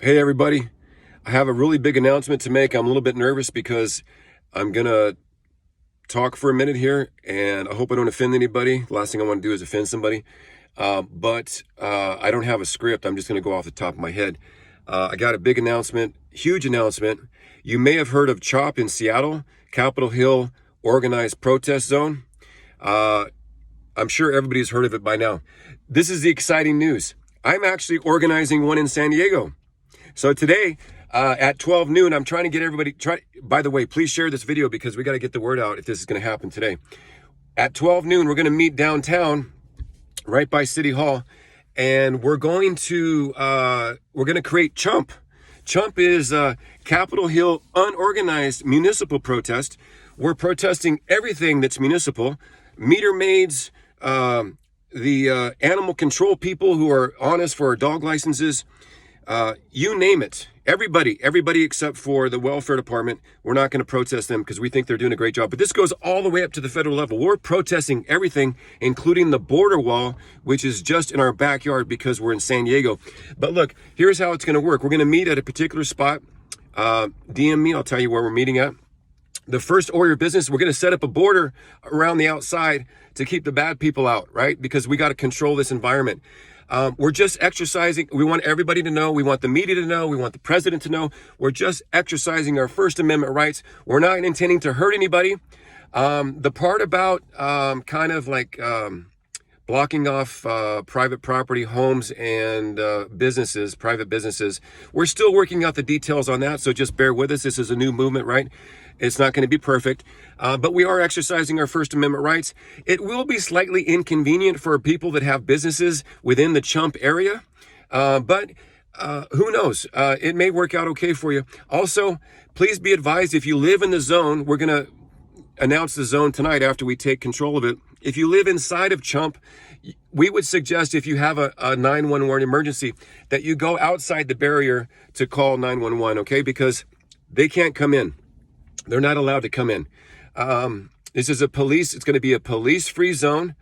Hey everybody, I have a really big announcement to make. I'm a little bit nervous because I'm gonna talk for a minute here, and I hope I don't offend anybody. The last thing I want to do is offend somebody. But I don't have a script. I'm just gonna go off the top of my head. I got a big announcement, huge announcement. You may have heard of CHOP in Seattle, Capitol Hill Organized Protest Zone. I'm sure everybody's heard of it by now. This is the exciting news. I'm actually organizing one in San Diego. So today at 12 noon, I'm trying to get everybody, by the way, please share this video because we got to get the word out if this is going to happen today. At 12 noon, we're going to meet downtown right by City Hall, and we're going to create CHUMP. CHUMP is Capitol Hill Unorganized Municipal Protest. We're protesting everything that's municipal, meter maids, the animal control people who are on us for our dog licenses, you name it. Everybody except for the welfare department. We're not going to protest them because we think they're doing a great job. But this goes all the way up to the federal level. We're protesting everything, including the border wall, which is just in our backyard because we're in San Diego. But look, here's how it's going to work. We're going to meet at a particular spot. DM me, I'll tell you where we're meeting at. The first order of business, we're going to set up a border around the outside to keep the bad people out, right? Because we got to control this environment. We're just exercising. We want everybody to know. We want the media to know. We want the president to know. We're just exercising our First Amendment rights. We're not intending to hurt anybody. The part about kind of like blocking off private property, homes, and businesses, private businesses, we're still working out the details on that. So just bear with us. This is a new movement, right? It's not going to be perfect, but we are exercising our First Amendment rights. It will be slightly inconvenient for people that have businesses within the CHUMP area, but who knows? It may work out okay for you. Also, please be advised, if you live in the zone, we're going to announce the zone tonight after we take control of it. If you live inside of CHUMP, we would suggest if you have a 911 emergency that you go outside the barrier to call 911, okay? Because they can't come in. They're not allowed to come in. This is it's going to be a police-free zone.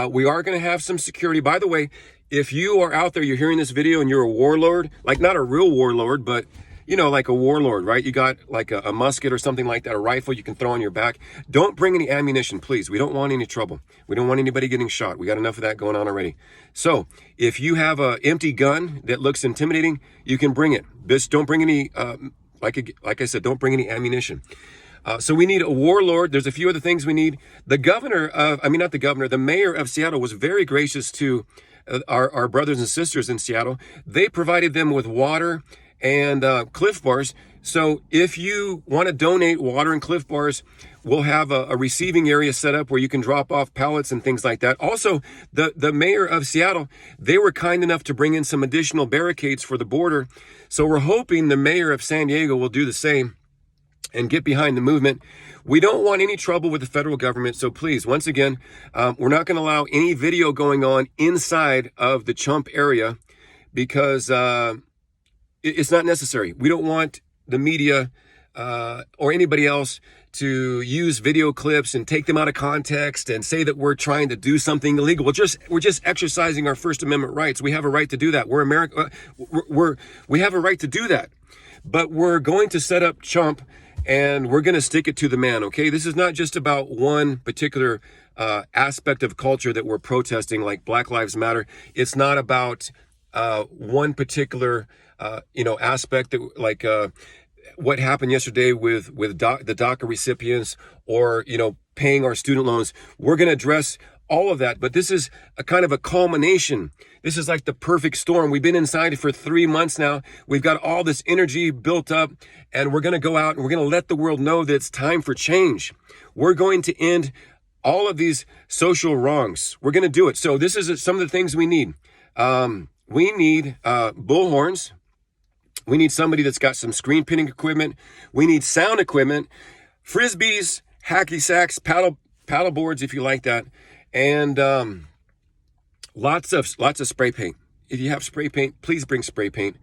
We are going to have some security. By the way, if you are out there, you're hearing this video and you're a warlord, like not a real warlord, but you know, like a warlord, right? You got like a musket or something like that, a rifle you can throw on your back. Don't bring any ammunition, please. We don't want any trouble. We don't want anybody getting shot. We got enough of that going on already. So if you have an empty gun that looks intimidating, you can bring it. Just don't bring any, like I said, don't bring any ammunition. So we need a warlord. There's a few other things we need. The mayor of Seattle was very gracious to our brothers and sisters in Seattle. They provided them with water and Cliff Bars. So if you want to donate water and Cliff Bars, we'll have a receiving area set up where you can drop off pallets and things like that. Also, the mayor of Seattle, they were kind enough to bring in some additional barricades for the border. So we're hoping the mayor of San Diego will do the same and get behind the movement. We don't want any trouble with the federal government. So please, once again, we're not going to allow any video going on inside of the CHUMP area because it's not necessary. We don't want the media or anybody else to use video clips and take them out of context and say that we're trying to do something illegal. We're just exercising our First Amendment rights. We have a right to do that. We're America. We have a right to do that. But we're going to set up CHUMP and we're going to stick it to the man. Okay, this is not just about one particular aspect of culture that we're protesting, like Black Lives Matter. It's not about one particular aspect that like what happened yesterday with the DACA recipients or paying our student loans. We're going to address all of that, but this is a kind of a culmination. This is like the perfect storm. We've been inside for 3 months now. We've got all this energy built up, and we're going to go out and we're going to let the world know that it's time for change. We're going to end all of these social wrongs. We're going to do it. So this is some of the things we need. We need bullhorns. We need somebody that's got some screen printing equipment. We need sound equipment, frisbees, hacky sacks, paddle boards, if you like that, and lots of spray paint. If you have spray paint, please bring spray paint.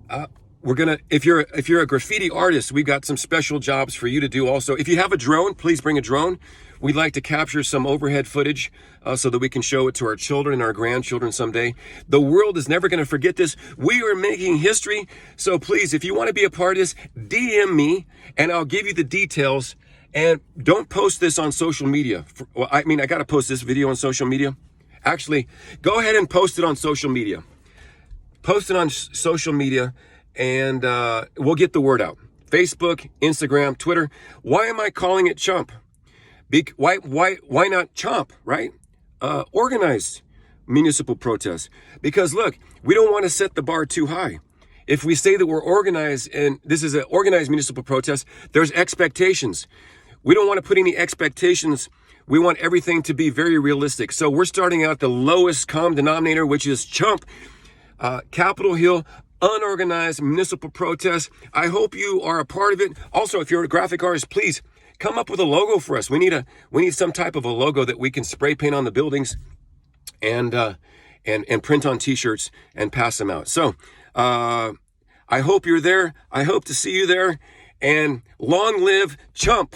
If you're a graffiti artist, we've got some special jobs for you to do also. If you have a drone, please bring a drone. We'd like to capture some overhead footage so that we can show it to our children and our grandchildren someday. The world is never going to forget this. We are making history. So please, if you want to be a part of this, DM me and I'll give you the details. And don't post this on social media. Well, I mean, I got to post this video on social media. Actually, go ahead and post it on social media. Post it on social media and we'll get the word out. Facebook, Instagram, Twitter. Why am I calling it CHUMP? Why not CHUMP, right? Organized municipal protests. Because look, we don't want to set the bar too high. If we say that we're organized and this is an organized municipal protest, there's expectations. We don't want to put any expectations. We want everything to be very realistic. So we're starting out at the lowest common denominator, which is CHUMP, Capitol Hill, unorganized municipal protest. I hope you are a part of it. Also, if you're a graphic artist, please come up with a logo for us. We need some type of a logo that we can spray paint on the buildings and print on t-shirts and pass them out. So I hope you're there. I hope to see you there. And long live CHUMP.